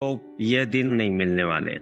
तो ये दिन नहीं मिलने वाले।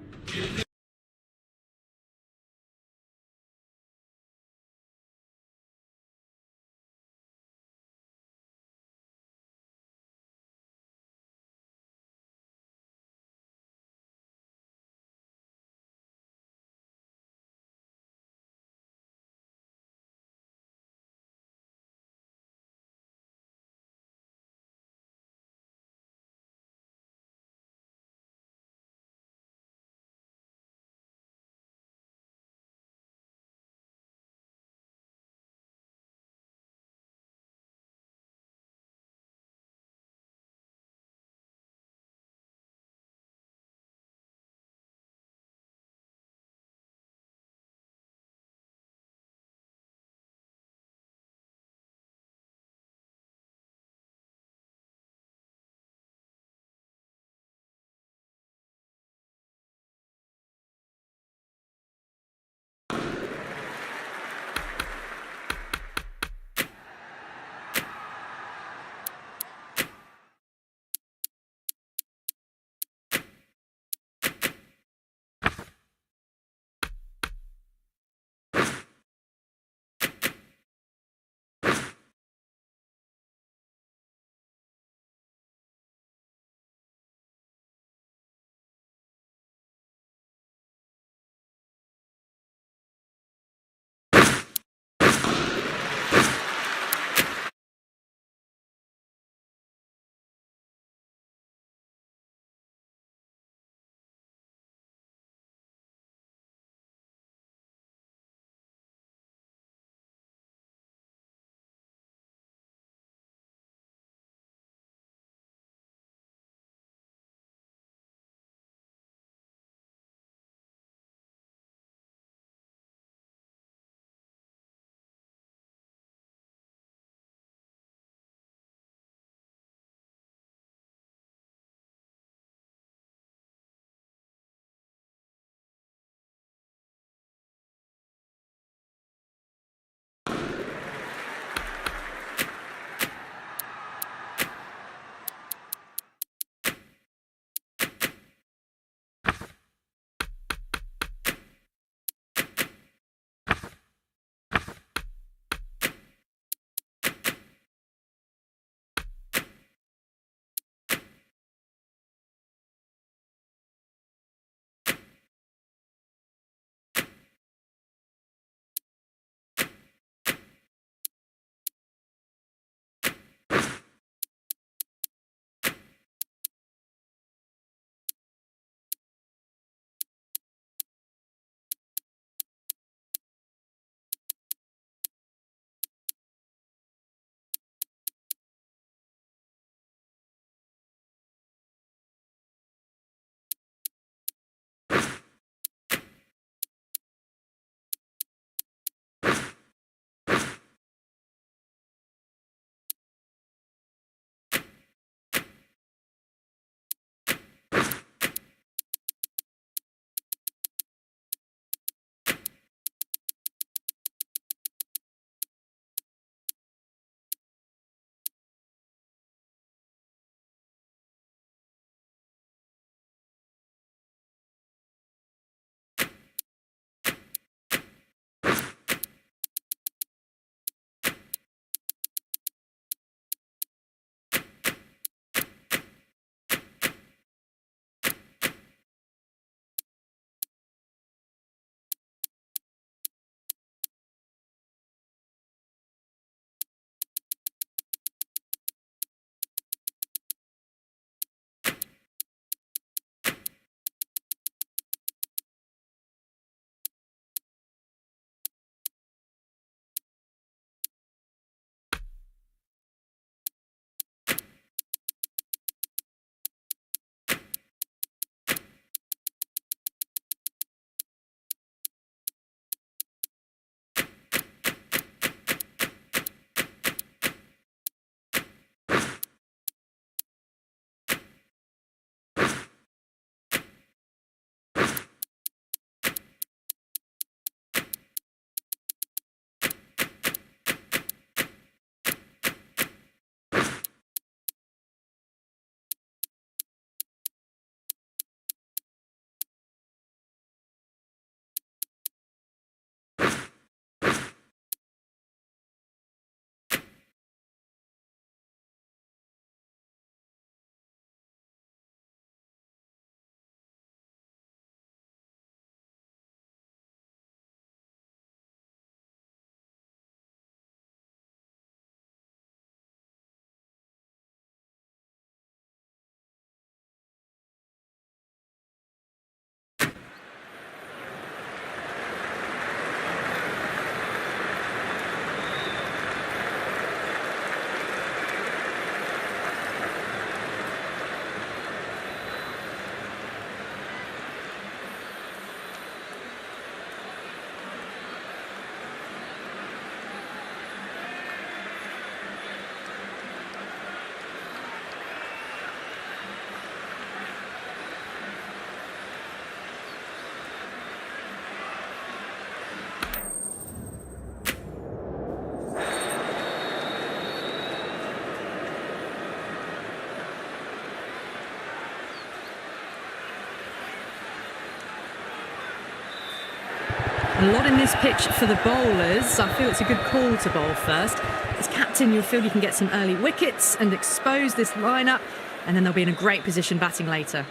A lot in this pitch for the bowlers. I feel it's a good call to bowl first. As captain, you'll feel you can get some early wickets and expose this lineup, and then they'll be in a great position batting later.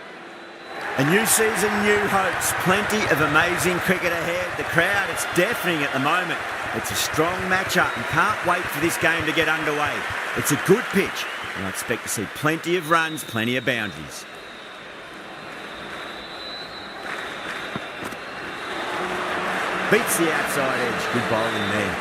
A new season, new hopes. Plenty of amazing cricket ahead. The crowd, it's deafening at the moment. It's a strong match-up and can't wait for this game to get underway. It's a good pitch, and I expect to see plenty of runs, plenty of boundaries. Beats the outside edge. Good bowling there.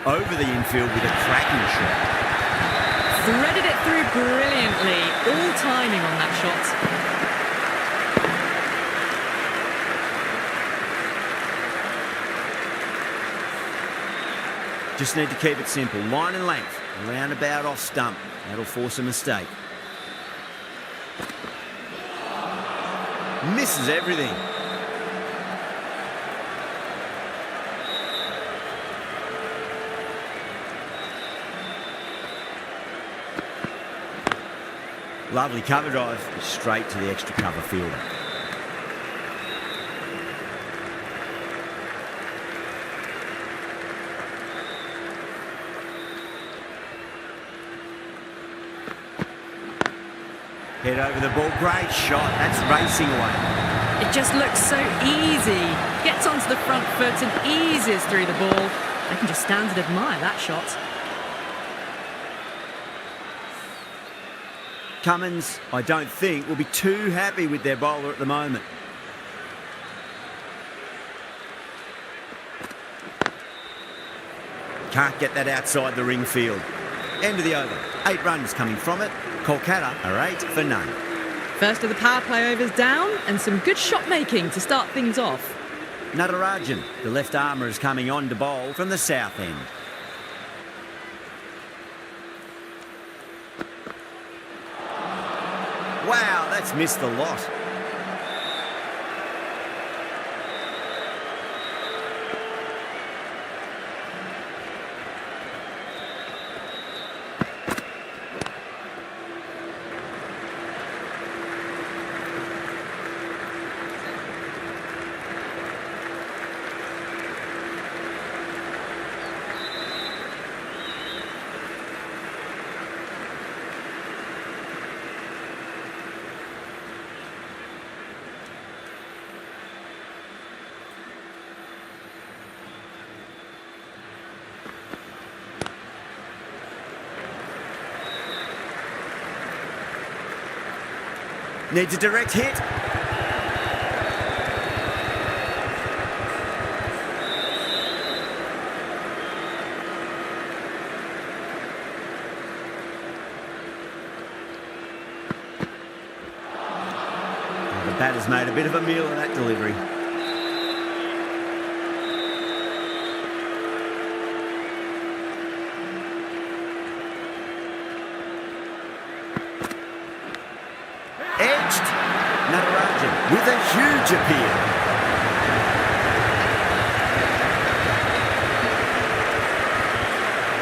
Over the infield with a cracking shot. Threaded it through brilliantly. All timing on that shot. Just need to keep it simple. Line and length. Roundabout off stump. That'll force a mistake. Misses everything. Lovely cover drive, straight to the extra cover fielder. Head over the ball, great shot, that's racing away. It just looks so easy. Gets onto the front foot and eases through the ball. I can just stand and admire that shot. Cummins, I don't think, will be too happy with their bowler at the moment. Can't get that outside the ring field. End of the over. 8 runs coming from it. Kolkata are 8 for none. First of the power play overs down, and some good shot making to start things off. Natarajan, the left armour, is coming on to bowl from the south end. Wow, that's missed the lot. Needs a direct hit. The batter's made a bit of a meal of that delivery. Edged. Natarajan with a huge appeal.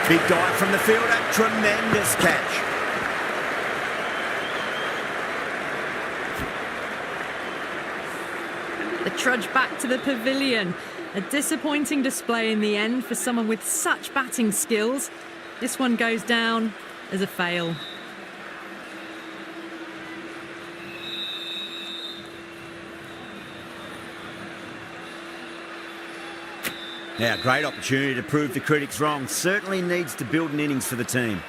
Big dive from the fielder. Tremendous catch. The trudge back to the pavilion. A disappointing display in the end for someone with such batting skills. This one goes down as a fail. Now, great opportunity to prove the critics wrong. Certainly needs to build an innings for the team.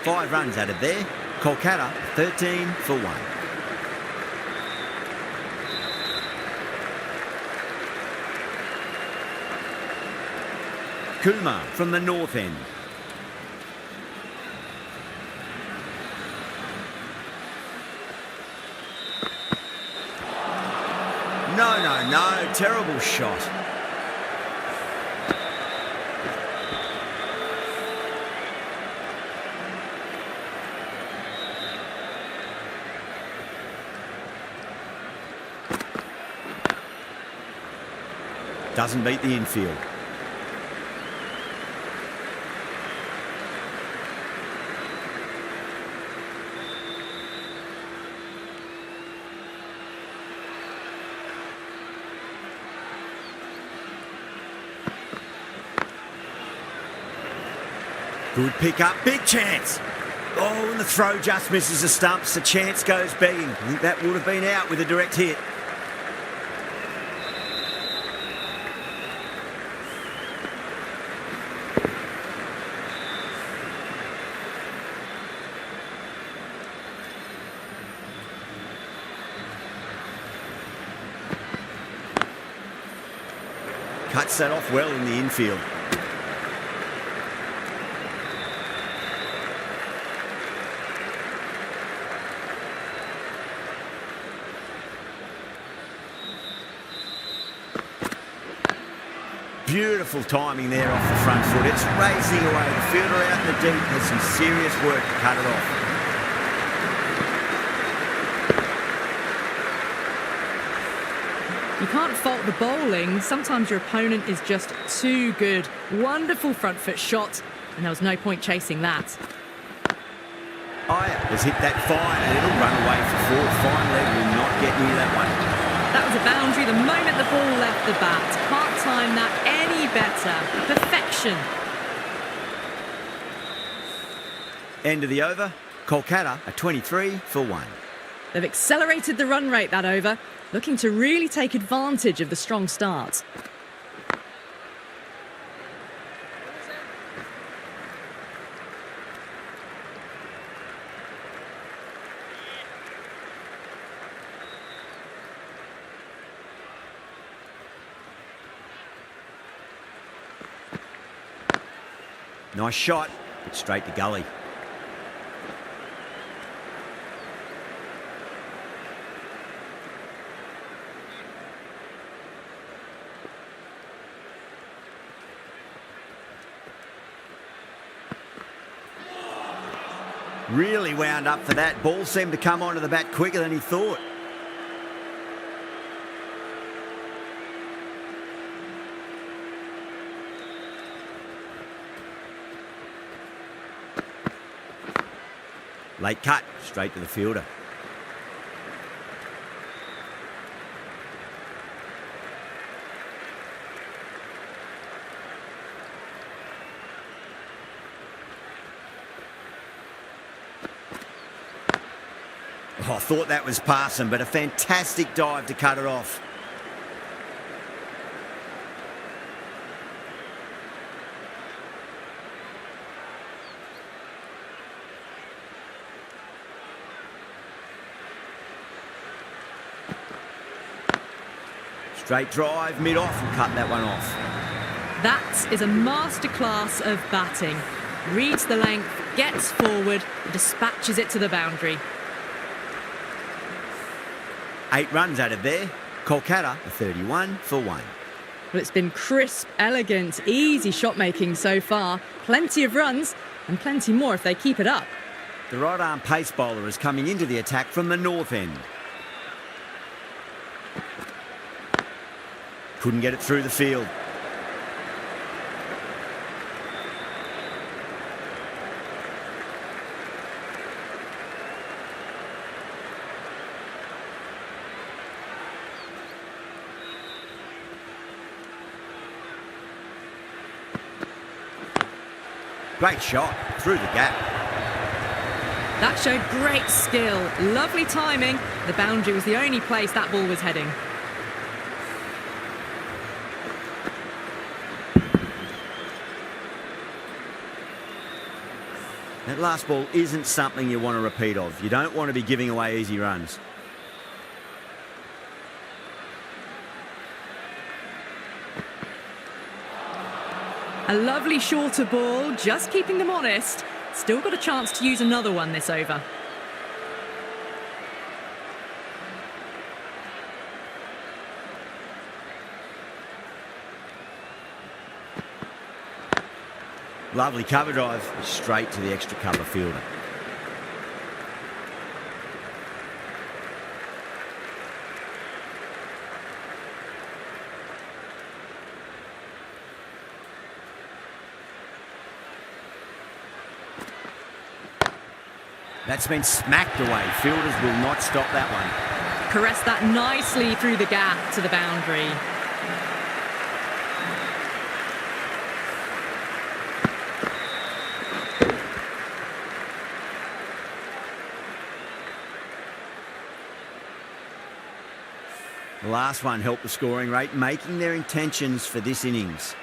Five runs added there. Kolkata 13 for 1. Kumar from the north end. No, terrible shot. Doesn't beat the infield. Good pick up, big chance. Oh, and the throw just misses the stumps. The chance goes begging. I think that would have been out with a direct hit. Cuts that off well in the infield. Beautiful timing there off the front foot. It's racing away. The fielder out in the deep has some serious work to cut it off. You can't fault the bowling. Sometimes your opponent is just too good. Wonderful front foot shot, and there was no point chasing that. Iyer has hit that fine and it'll run away for four. Fine leg will not get near that one. That was a boundary the moment the ball left the bat. Can't time that any better. Perfection. End of the over. Kolkata are 23 for 1. They've accelerated the run rate that over, looking to really take advantage of the strong start. Nice shot, but straight to gully. Really wound up for that. Ball seemed to come onto the bat quicker than he thought. Late cut, straight to the fielder. Oh, I thought that was passing, but a fantastic dive to cut it off. Straight drive, mid-off, and cut that one off. That is a masterclass of batting. Reads the length, gets forward, and dispatches it to the boundary. 8 runs added there. Kolkata are 31 for 1. Well, it's been crisp, elegant, easy shot making so far. Plenty of runs and plenty more if they keep it up. The right-arm pace bowler is coming into the attack from the north end. Couldn't get it through the field. Great shot, through the gap. That showed great skill, lovely timing. The boundary was the only place that ball was heading. That last ball isn't something you want to repeat of. You don't want to be giving away easy runs. A lovely shorter ball, just keeping them honest. Still got a chance to use another one this over. Lovely cover drive, straight to the extra cover fielder. That's been smacked away. Fielders will not stop that one. Caressed that nicely through the gap to the boundary. The last one helped the scoring rate, making their intentions for this innings.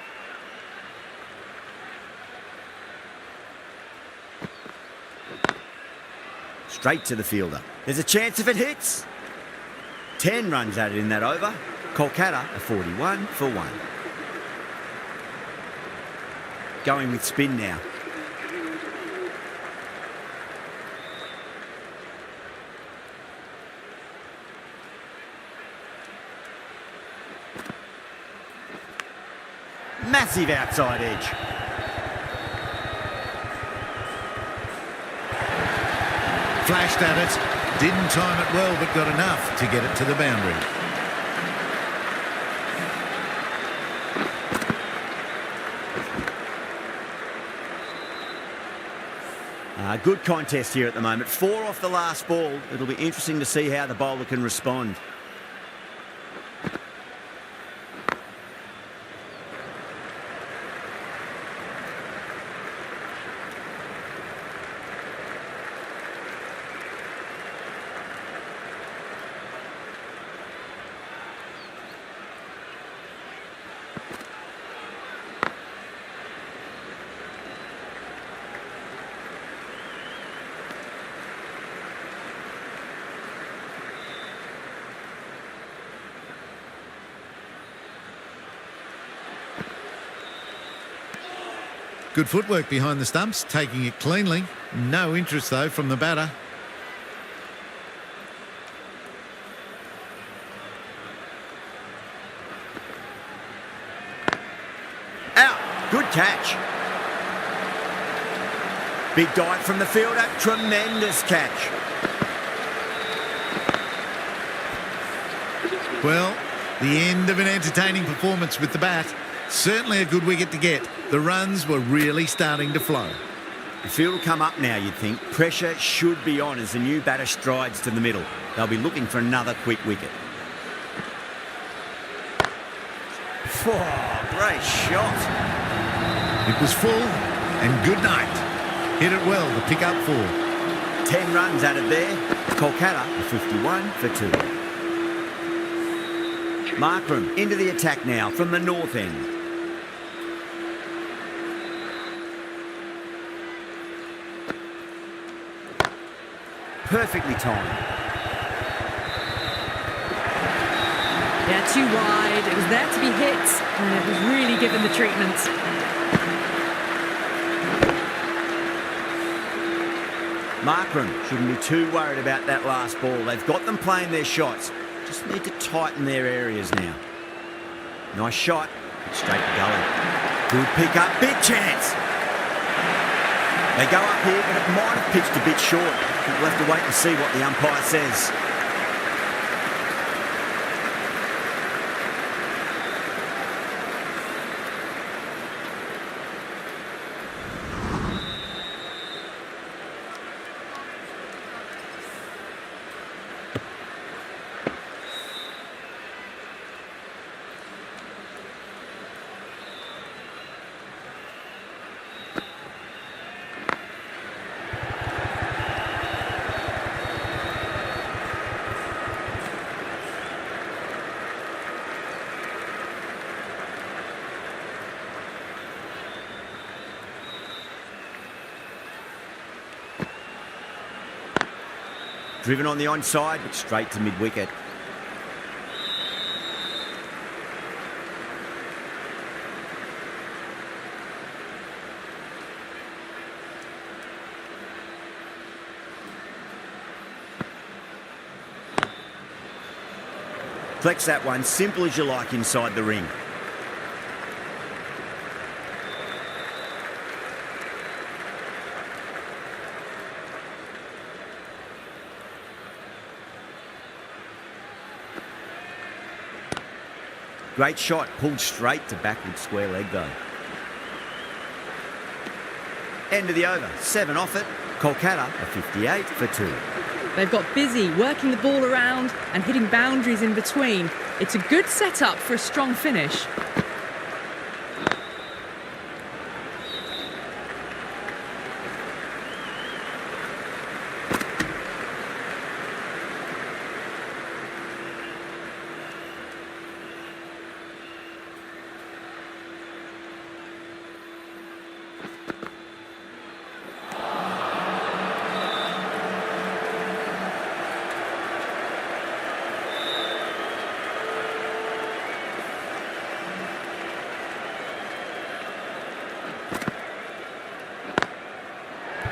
Straight to the fielder. There's a chance if it hits. 10 runs added in that over. Kolkata are 41 for 1. Going with spin now. Massive outside edge. Flashed at it, didn't time it well, but got enough to get it to the boundary. Good contest here at the moment. 4 off the last ball. It'll be interesting to see how the bowler can respond. Good footwork behind the stumps, taking it cleanly. No interest, though, from the batter. Out. Good catch. Big dive from the fielder. Tremendous catch. Well, the end of an entertaining performance with the bat. Certainly a good wicket to get. The runs were really starting to flow. The field will come up now, you'd think. Pressure should be on as the new batter strides to the middle. They'll be looking for another quick wicket. Oh, great shot. It was full, and good night. Hit it well to pick up 4. 10 runs added there. Kolkata are 51 for 2. Markram into the attack now from the north end. Perfectly timed. Yeah, too wide. It was there to be hit, and it was really given the treatment. Markram shouldn't be too worried about that last ball. They've got them playing their shots. Just need to tighten their areas now. Nice shot. Straight to gully. Good pick up. Big chance. They go up here, but it might have pitched a bit short. I think we'll have to wait and see what the umpire says. Driven on the onside, but straight to mid-wicket. Flex that one, simple as you like inside the ring. Great shot, pulled straight to backward square leg though. End of the over, 7 off it. Kolkata are 58 for 2. They've got busy working the ball around and hitting boundaries in between. It's a good setup for a strong finish.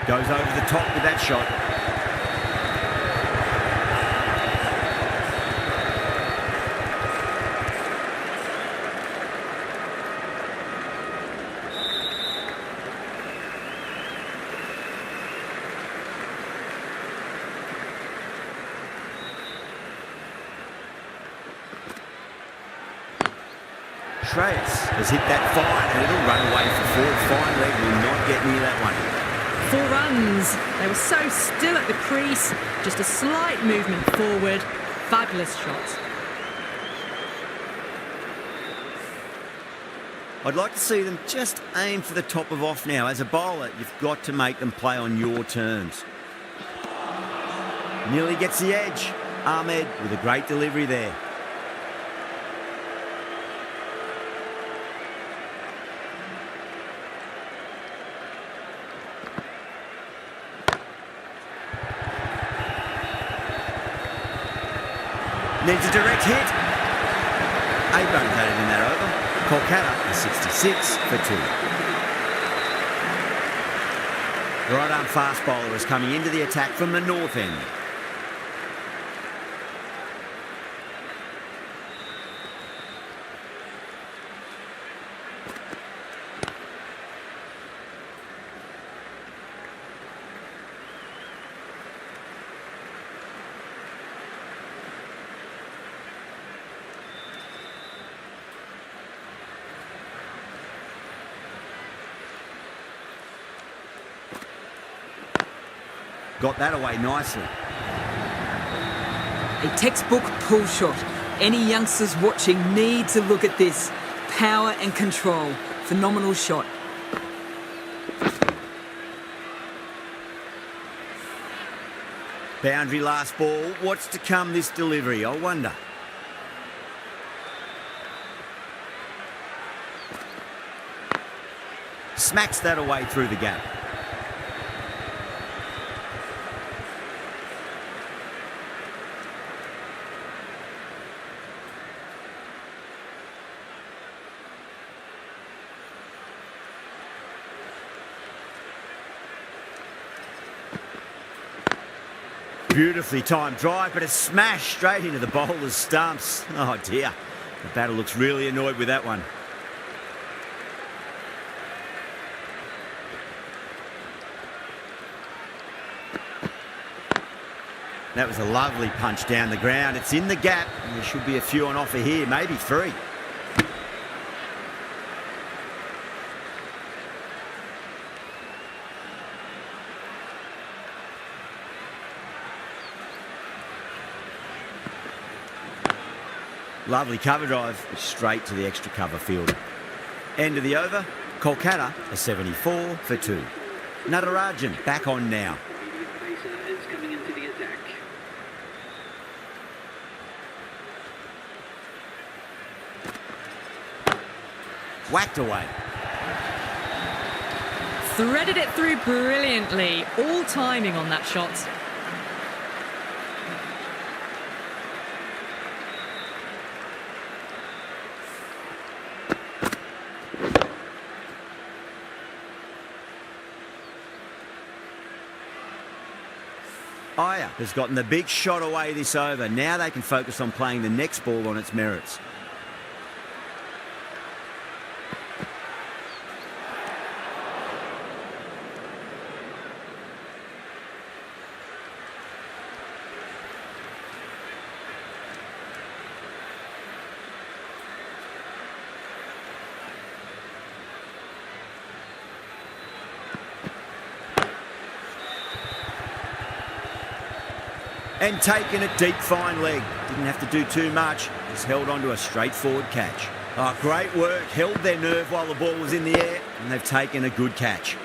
Goes over the top with that shot. Shreyas has hit that fine and it'll run away for 4. Fine leg will not get near that one. 4 runs. They were so still at the crease. Just a slight movement forward. Fabulous shot. I'd like to see them just aim for the top of off now. As a bowler, you've got to make them play on your terms. Nearly gets the edge. Ahmed with a great delivery there. Needs a direct hit. 8 runs added in that over. Kolkata is 66 for 2. The right-arm fast bowler is coming into the attack from the north end. Got that away nicely. A textbook pull shot. Any youngsters watching need to look at this. Power and control. Phenomenal shot. Boundary last ball. What's to come this delivery, I wonder. Smacks that away through the gap. Beautifully timed drive, but a smash straight into the bowler's stumps. Oh dear, the batter looks really annoyed with that one. That was a lovely punch down the ground. It's in the gap, and there should be a few on offer here, maybe 3. Lovely cover drive, straight to the extra cover fielder. End of the over, Kolkata are 74 for 2. Natarajan back on now. Whacked away. Threaded it through brilliantly. All timing on that shot. Iyer has gotten the big shot away this over. Now they can focus on playing the next ball on its merits. And taken a deep fine leg. Didn't have to do too much. Just held on to a straightforward catch. Oh, great work. Held their nerve while the ball was in the air, and they've taken a good catch.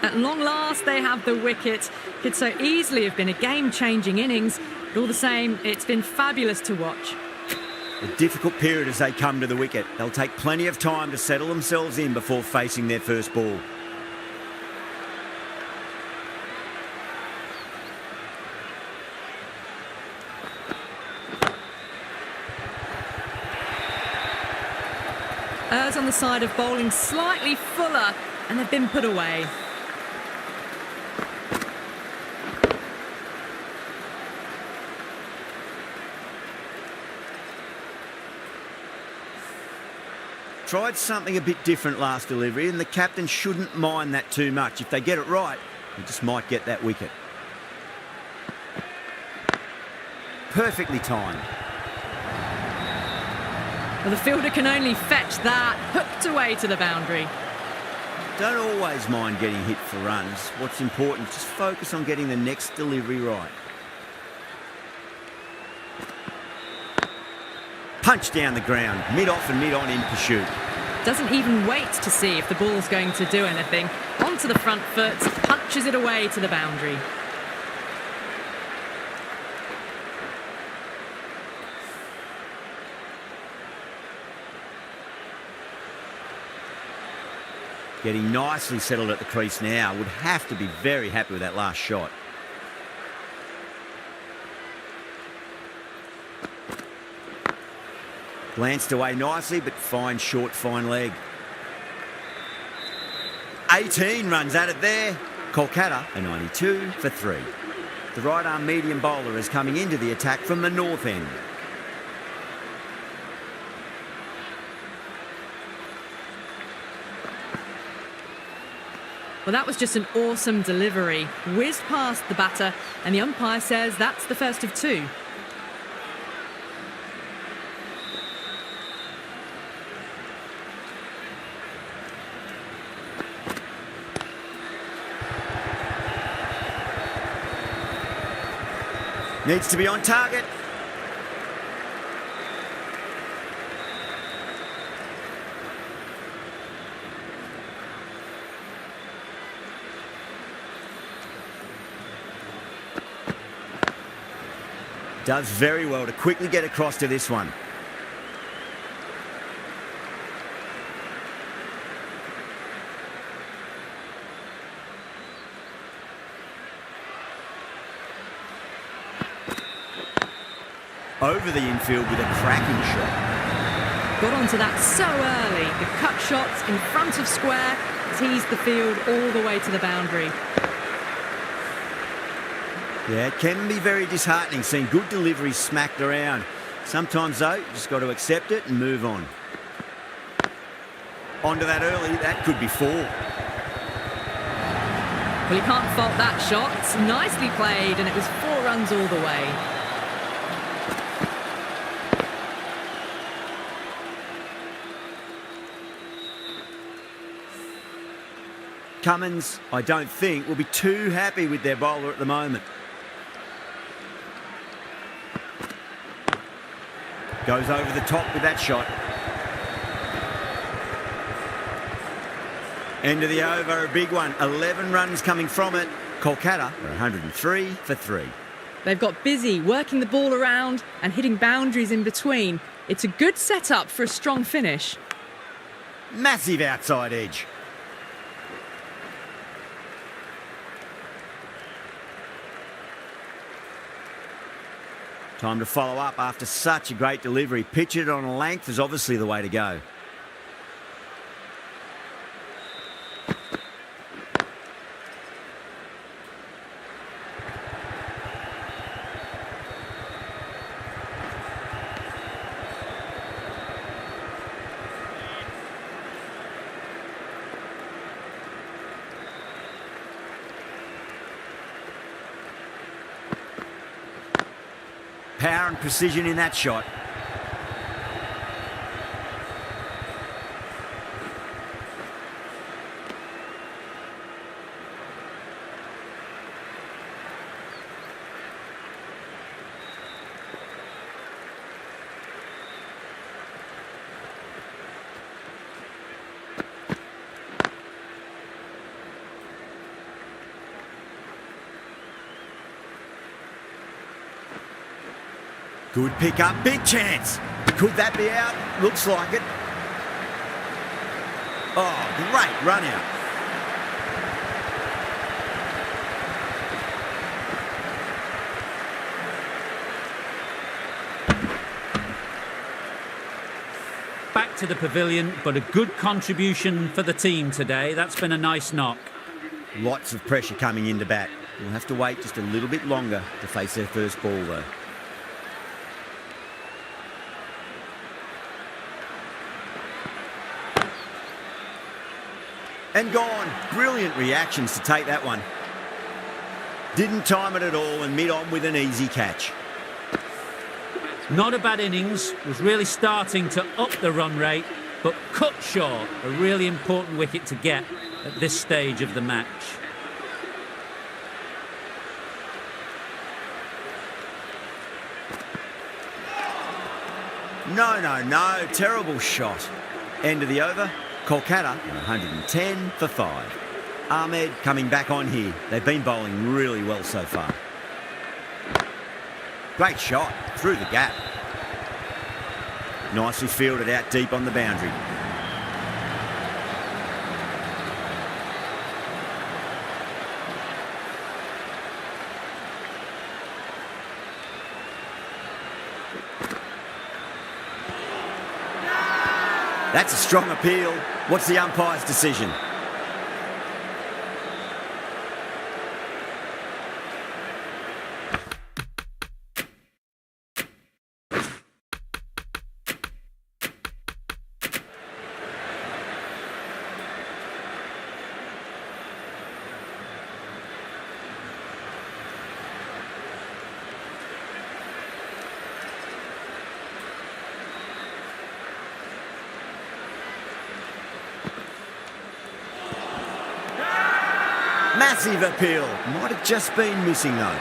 At long last, they have the wicket. Could so easily have been a game-changing innings, but all the same, it's been fabulous to watch. A difficult period as they come to the wicket. They'll take plenty of time to settle themselves in before facing their first ball. Errs on the side of bowling slightly fuller, and they've been put away. Tried something a bit different last delivery, and the captain shouldn't mind that too much. If they get it right, he just might get that wicket. Perfectly timed. Well, the fielder can only fetch that, hooked away to the boundary. Don't always mind getting hit for runs. What's important, just focus on getting the next delivery right. Punch down the ground, mid-off and mid-on in pursuit. Doesn't even wait to see if the ball's going to do anything. Onto the front foot, punches it away to the boundary. Getting nicely settled at the crease now. Would have to be very happy with that last shot. Glanced away nicely, but fine, short, fine leg. 18 runs at it there. Kolkata, a 92 for 3. The right-arm medium bowler is coming into the attack from the north end. Well, that was just an awesome delivery. Whizzed past the batter, and the umpire says that's the first of 2. Needs to be on target. Does very well to quickly get across to this one. Over the infield with a cracking shot. Got onto that so early. The cut shot in front of square teased the field all the way to the boundary. Yeah, it can be very disheartening seeing good deliveries smacked around. Sometimes, though, you just got to accept it and move on. Onto that early, that could be 4. Well, you can't fault that shot. Nicely played, and it was 4 runs all the way. Cummins, I don't think, will be too happy with their bowler at the moment. Goes over the top with that shot. End of the over, a big one. 11 runs coming from it. Kolkata are 103 for 3. They've got busy working the ball around and hitting boundaries in between. It's a good setup for a strong finish. Massive outside edge. Time to follow up after such a great delivery. Pitch it on a length is obviously the way to go. Power and precision in that shot. Good pick up, big chance. Could that be out? Looks like it. Oh, great run out. Back to the pavilion, but a good contribution for the team today. That's been a nice knock. Lots of pressure coming into bat. We'll have to wait just a little bit longer to face their first ball, though. And gone. Brilliant reactions to take that one. Didn't time it at all and mid-on with an easy catch. Not a bad innings, was really starting to up the run rate, but cut short. A really important wicket to get at this stage of the match. No. Terrible shot. End of the over. Kolkata 110 for 5. Ahmed coming back on here. They've been bowling really well so far. Great shot through the gap. Nicely fielded out deep on the boundary. That's a strong appeal. What's the umpire's decision? Massive appeal. Might have just been missing though.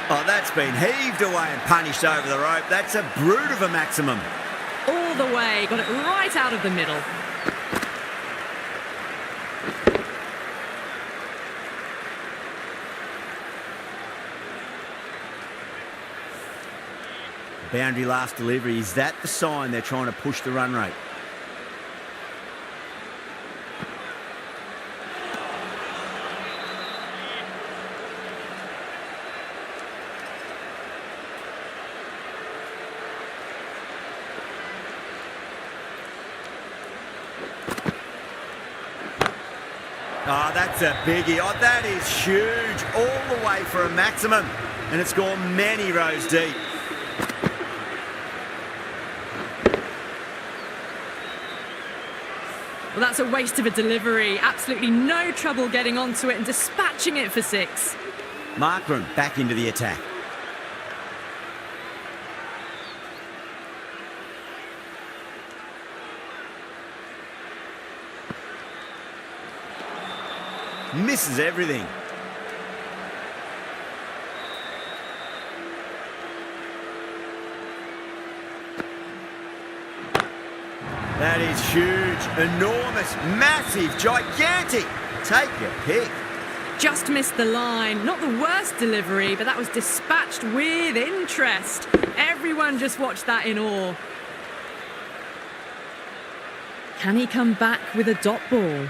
Oh, that's been heaved away and punished over the rope. That's a brute of a maximum. All the way, got it right out of the middle. Boundary last delivery. Is that the sign they're trying to push the run rate? Oh, that's a biggie. Oh, that is huge. All the way for a maximum. And it's gone many rows deep. Well, that's a waste of a delivery. Absolutely no trouble getting onto it and dispatching it for 6. Markram back into the attack. Misses everything. That is huge, enormous, massive, gigantic. Take your pick. Just missed the line. Not the worst delivery, but that was dispatched with interest. Everyone just watched that in awe. Can he come back with a dot ball?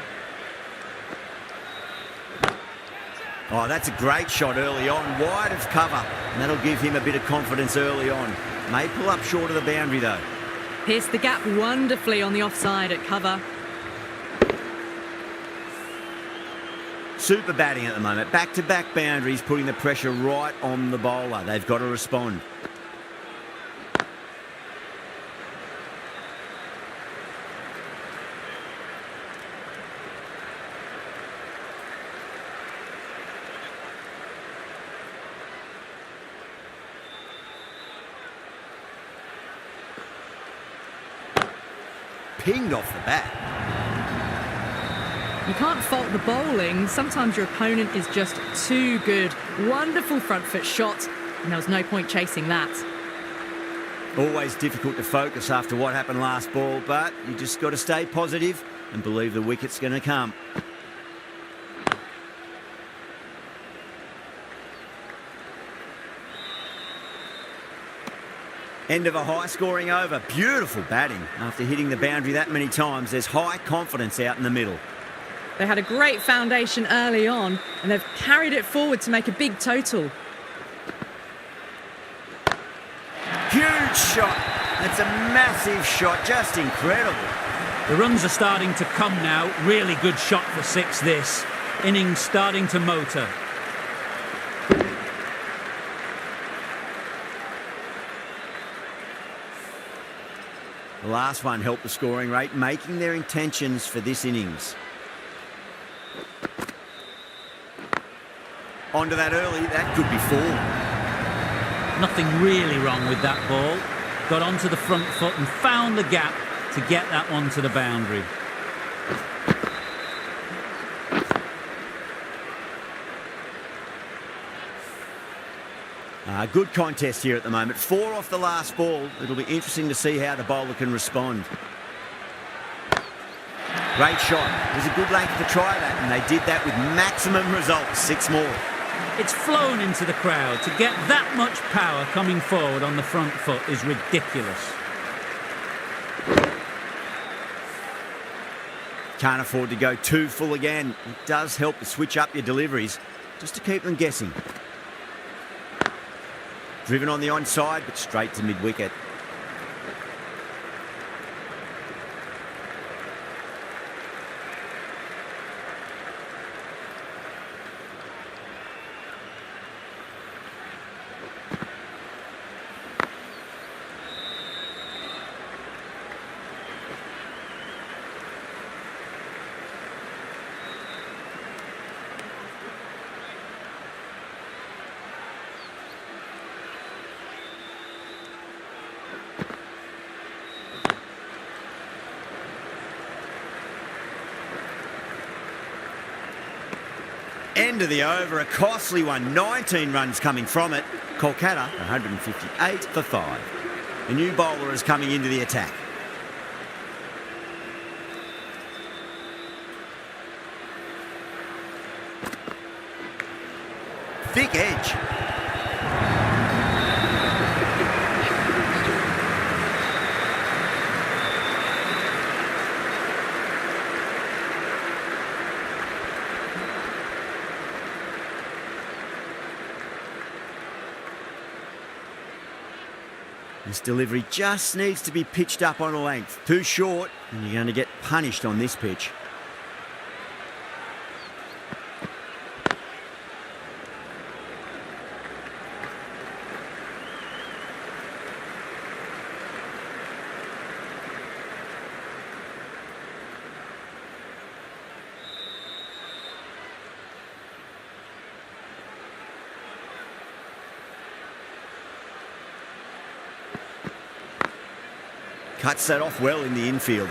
Oh, that's a great shot early on, wide of cover. And that'll give him a bit of confidence early on. May pull up short of the boundary though. Pierced the gap wonderfully on the offside at cover. Super batting at the moment. Back-to-back boundaries, putting the pressure right on the bowler. They've got to respond. Pinged off the bat. You can't fault the bowling. Sometimes your opponent is just too good. Wonderful front foot shot, and there was no point chasing that. Always difficult to focus after what happened last ball, but you just got to stay positive and believe the wicket's going to come. End of a high-scoring over. Beautiful batting. After hitting the boundary that many times, there's high confidence out in the middle. They had a great foundation early on, and they've carried it forward to make a big total. Huge shot. That's a massive shot. Just incredible. The runs are starting to come now. Really good shot for 6 this. Innings starting to motor. The last one helped the scoring rate, making their intentions for this innings. Onto that early, that could be 4. Nothing really wrong with that ball. Got onto the front foot and found the gap to get that one to the boundary. Good contest here at the moment. 4 off the last ball. It'll be interesting to see how the bowler can respond. Great shot. It was a good length to try that, and they did that with maximum results. 6 more. It's flown into the crowd. To get that much power coming forward on the front foot is ridiculous. Can't afford to go too full again. It does help to switch up your deliveries, just to keep them guessing. Driven on the onside, but straight to mid-wicket. End of the over, a costly one, 19 runs coming from it. Kolkata, 158 for 5. A new bowler is coming into the attack. Thick edge. This delivery just needs to be pitched up on a length. Too short, and you're going to get punished on this pitch. Cuts that off well in the infield.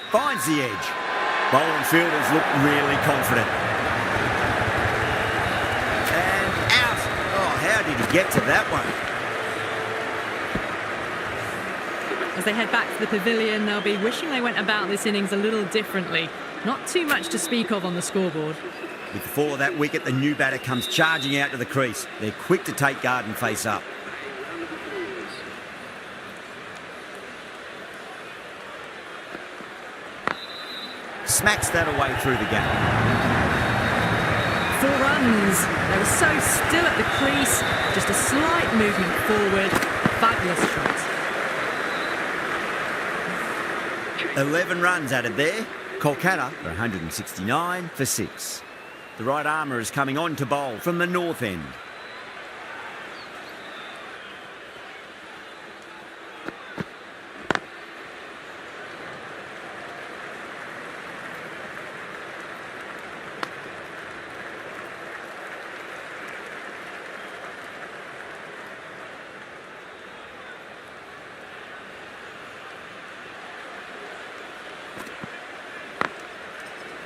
Finds the edge. Bowling fielders look really confident. And out. Oh, how did he get to that one? As they head back to the pavilion, they'll be wishing they went about this innings a little differently. Not too much to speak of on the scoreboard. With the fall of that wicket, the new batter comes charging out to the crease. They're quick to take guard and face up. Smacks that away through the gap. 4 runs. They were so still at the crease. Just a slight movement forward. Fabulous shot. 11 runs added there. Kolkata for 169 for 6. The right armour is coming on to bowl from the north end.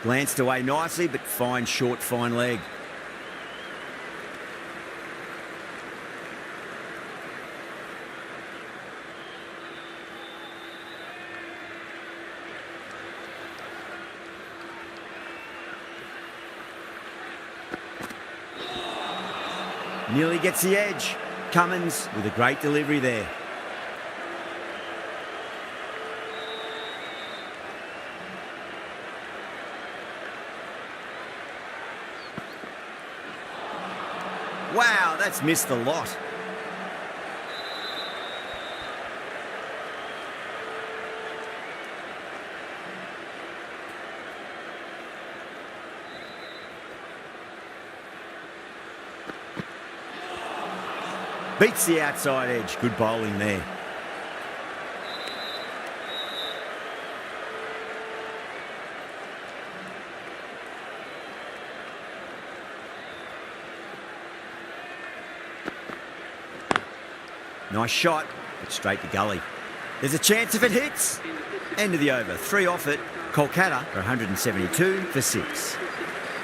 Glanced away nicely, but fine short, fine leg. Nearly gets the edge. Cummins with a great delivery there. Wow, that's missed the lot. Beats the outside edge. Good bowling there. Nice shot, but straight to gully. There's a chance if it hits. End of the over. 3 off it. Kolkata are 172 for 6.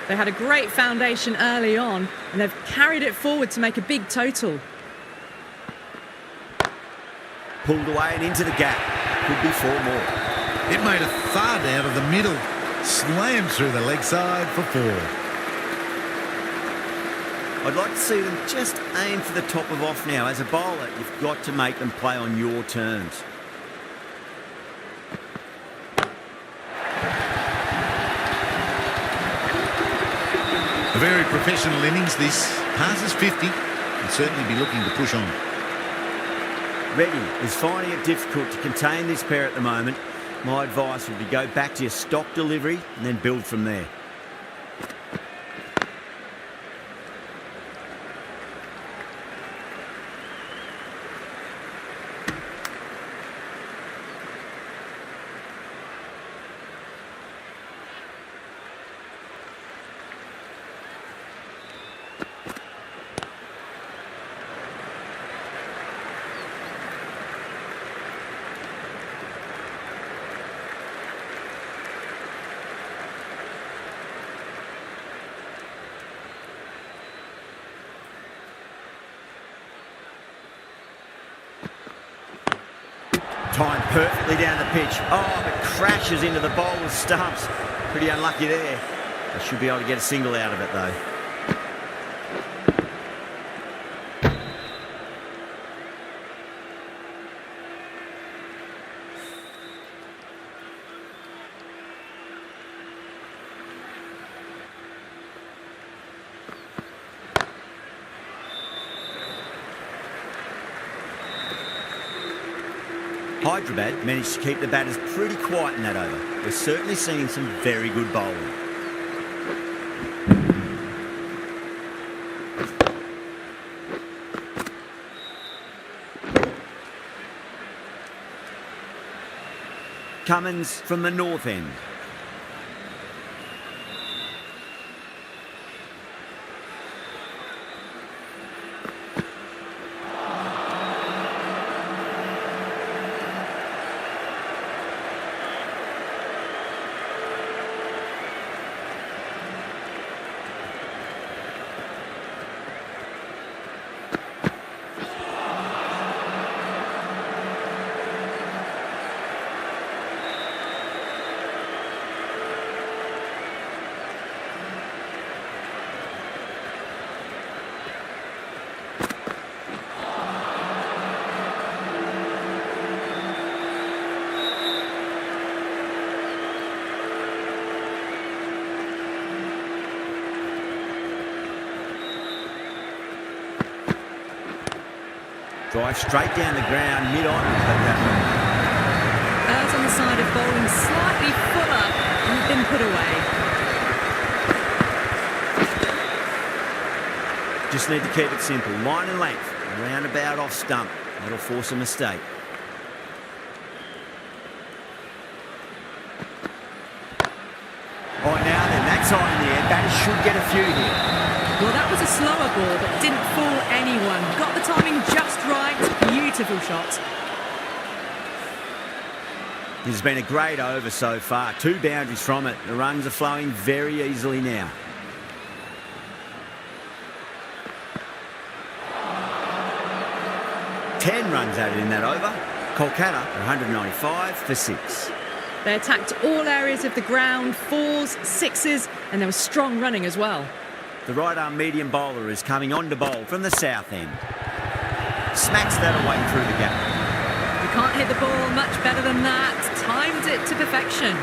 They had a great foundation early on, and they've carried it forward to make a big total. Pulled away and into the gap. Could be 4 more. It made a thud out of the middle. Slammed through the leg side for 4. I'd like to see them just aim for the top of off now. As a bowler, you've got to make them play on your terms. A very professional innings this. Passes 50. Will certainly be looking to push on. Reddy is finding it difficult to contain this pair at the moment. My advice would be go back to your stock delivery and then build from there. Timed perfectly down the pitch. Oh, but crashes into the bowler's stumps. Pretty unlucky there. They should be able to get a single out of it though. Hyderabad managed to keep the batters pretty quiet in that over. We're certainly seeing some very good bowling. Cummins from the north end. Drive straight down the ground, mid-on. Errs on the side of bowling slightly fuller and been put away. Just need to keep it simple. Line and length. Roundabout off stump. That'll force a mistake. Right now then, that's high in the air. Batters should get a few here. Well, that was a slower ball, but didn't fool anyone. Got the timing just right. Beautiful shot. This has been a great over so far. 2 boundaries from it. The runs are flowing very easily now. Ten runs added in that over. Kolkata 195 for 6. They attacked all areas of the ground, 4s, 6s, and there was strong running as well. The right arm medium bowler is coming on to bowl from the south end. Smacks that away through the gap. You can't hit the ball much better than that. Timed it to perfection.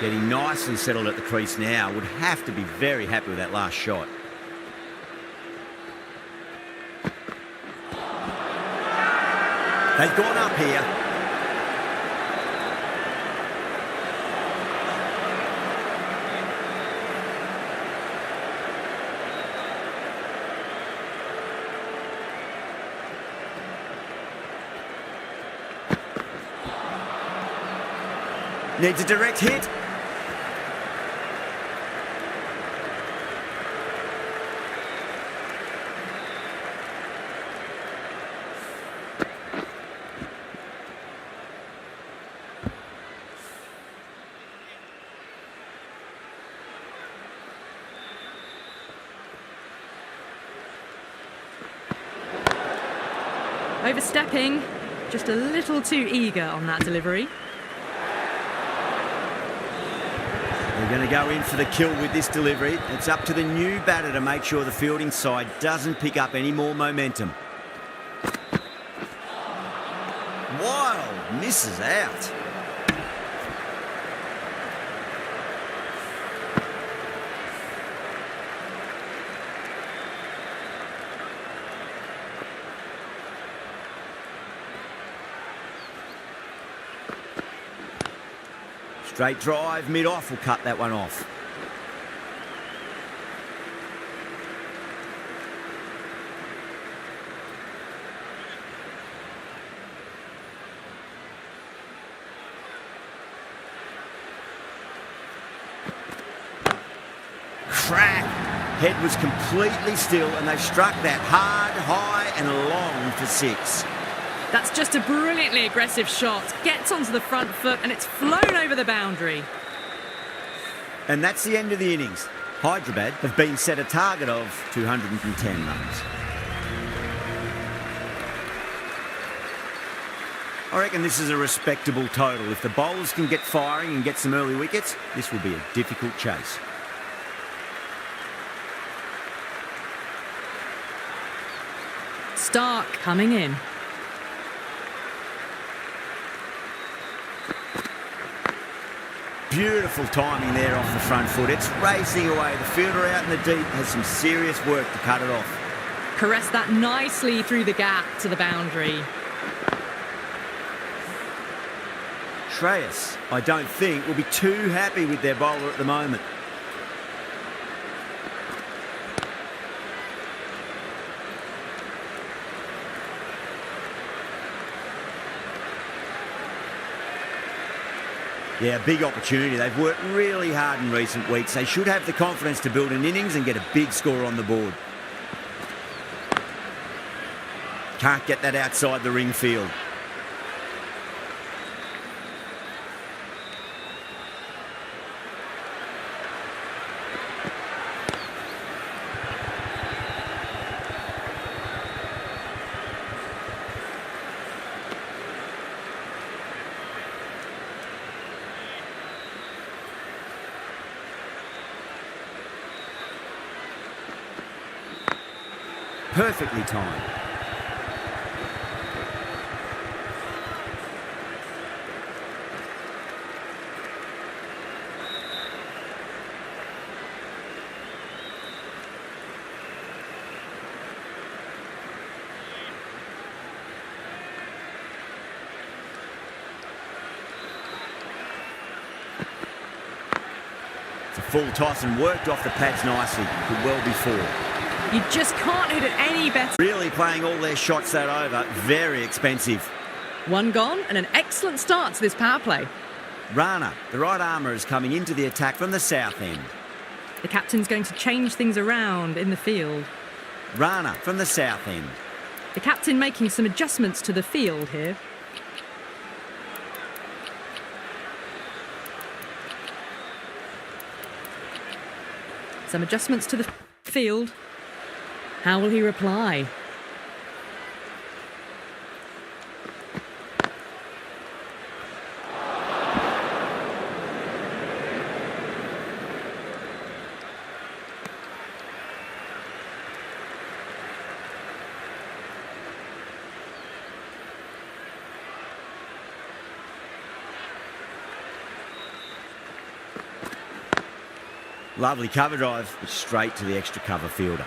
Getting nicely settled at the crease now. Would have to be very happy with that last shot. They've gone up here. Needs a direct hit. Overstepping, just a little too eager on that delivery. They're going to go in for the kill with this delivery. It's up to the new batter to make sure the fielding side doesn't pick up any more momentum. Wild misses out. Straight drive, mid-off will cut that one off. Crack! Head was completely still and they've struck that hard, high and long for 6. That's just a brilliantly aggressive shot. Gets onto the front foot and it's flown over the boundary. And that's the end of the innings. Hyderabad have been set a target of 210 runs. I reckon this is a respectable total. If the bowlers can get firing and get some early wickets, this will be a difficult chase. Stark coming in. Beautiful timing there off the front foot. It's racing away. The fielder out in the deep has some serious work to cut it off. Caress that nicely through the gap to the boundary. Shreyas, I don't think, will be too happy with their bowler at the moment. Yeah, big opportunity. They've worked really hard in recent weeks. They should have the confidence to build an innings and get a big score on the board. Can't get that outside the ring field. Perfectly timed. It's a full toss and worked off the pads nicely. Could well be 4. You just can't hit it any better. Really playing all their shots that over. Very expensive. 1 gone and an excellent start to this power play. Rana, the right armour, is coming into the attack from the south end. The captain's going to change things around in the field. Rana from the south end. The captain making some adjustments to the field here. Some adjustments to the field. How will he reply? Lovely cover drive, but straight to the extra cover fielder.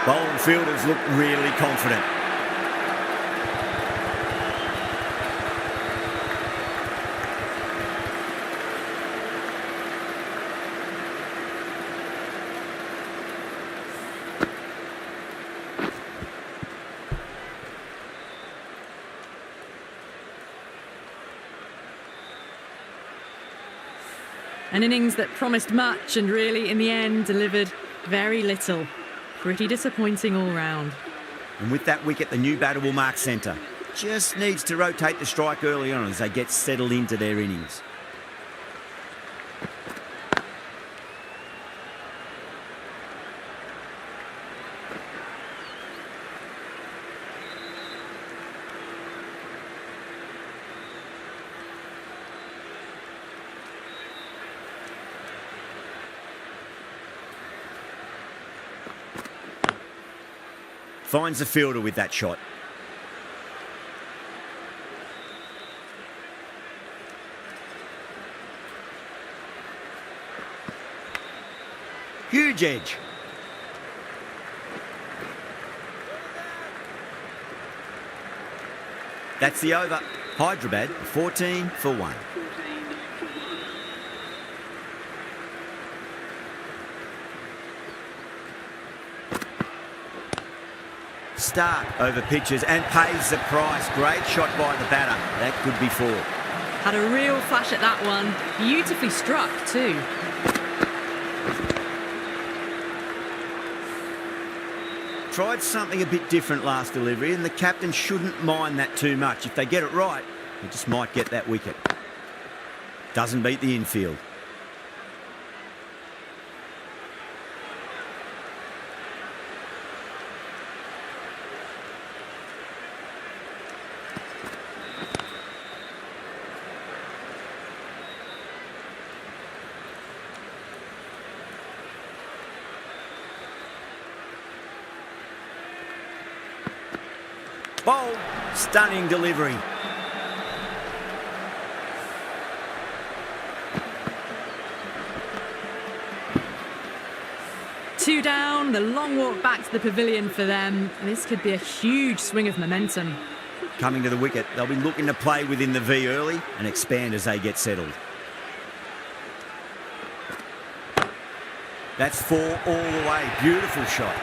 Bowling fielders look really confident. An innings that promised much and really, in the end, delivered very little. Pretty disappointing all round. And with that wicket, the new batter will mark centre. Just needs to rotate the strike early on as they get settled into their innings. Finds the fielder with that shot. Huge edge. That's the over. Hyderabad 14 for 1. Stark over pitches and pays the price. Great shot by the batter. That could be 4. Had a real flash at that one. Beautifully struck too. Tried something a bit different last delivery, and the captain shouldn't mind that too much. If they get it right, they just might get that wicket. Doesn't beat the infield. Bold, stunning delivery. Two down, the long walk back to the pavilion for them. This could be a huge swing of momentum. Coming to the wicket, they'll be looking to play within the V early and expand as they get settled. That's 4 all the way. Beautiful shot.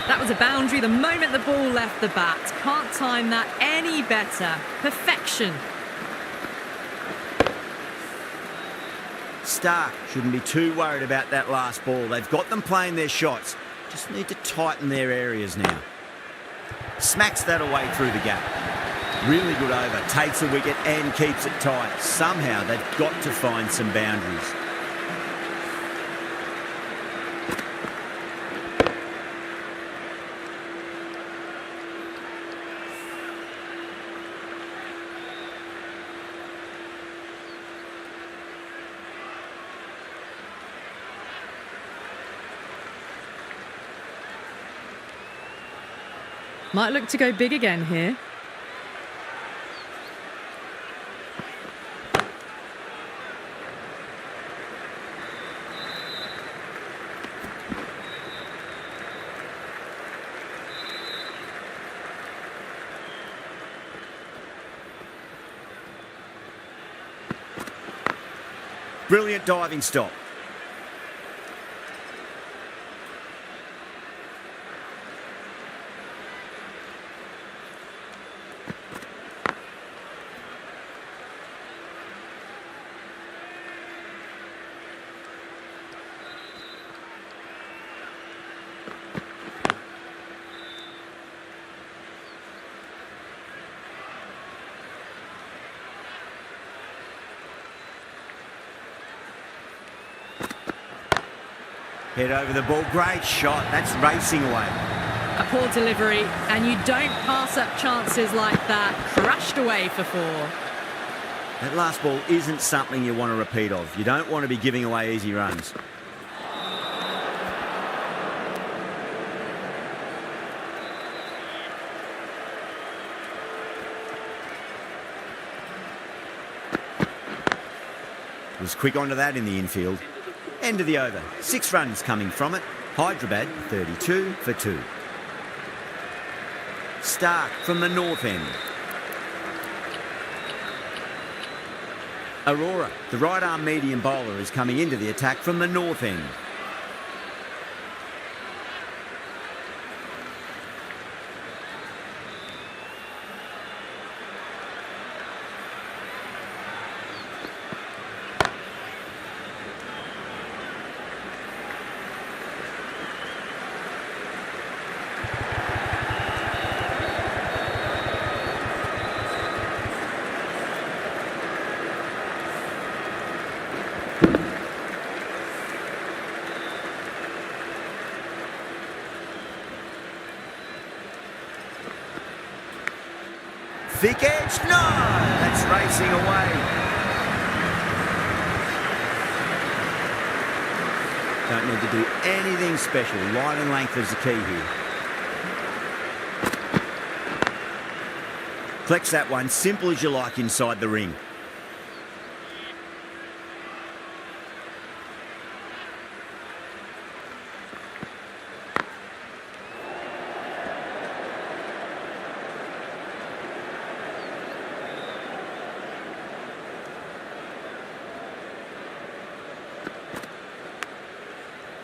That was a boundary the moment the ball left the bat. Can't time that any better. Perfection. Stark shouldn't be too worried about that last ball. They've got them playing their shots. Just need to tighten their areas now. Smacks that away through the gap. Really good over. Takes a wicket and keeps it tight. Somehow they've got to find some boundaries. Might look to go big again here. Brilliant diving stop. Head over the ball. Great shot. That's racing away. A poor delivery, and you don't pass up chances like that. Crushed away for 4. That last ball isn't something you want to repeat of. You don't want to be giving away easy runs. Was quick onto that in the infield. End of the over. 6 runs coming from it. Hyderabad 32 for 2. Stark from the north end. Aurora, the right arm medium bowler, is coming into the attack from the north end. Thick edge, no! That's racing away. Don't need to do anything special. Line and length is the key here. Collects that one, simple as you like inside the ring.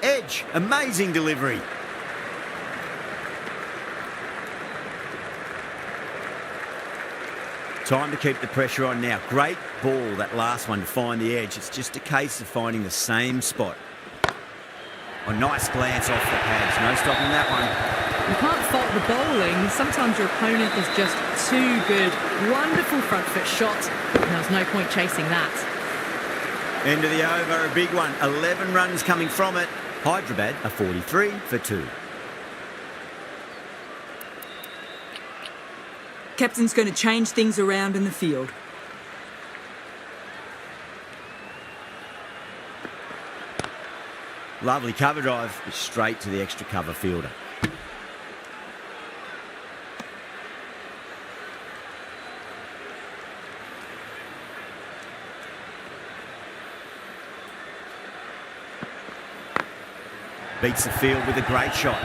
Edge, amazing delivery. Time to keep the pressure on now. Great ball, that last one, to find the edge. It's just a case of finding the same spot. A nice glance off the pads. No stopping that one. You can't fault the bowling. Sometimes your opponent is just too good. Wonderful front foot shot. And there was no point chasing that. End of the over, a big one. 11 runs coming from it. Hyderabad are 43 for 2. Captain's going to change things around in the field. Lovely cover drive, straight to the extra cover fielder. Beats the field with a great shot.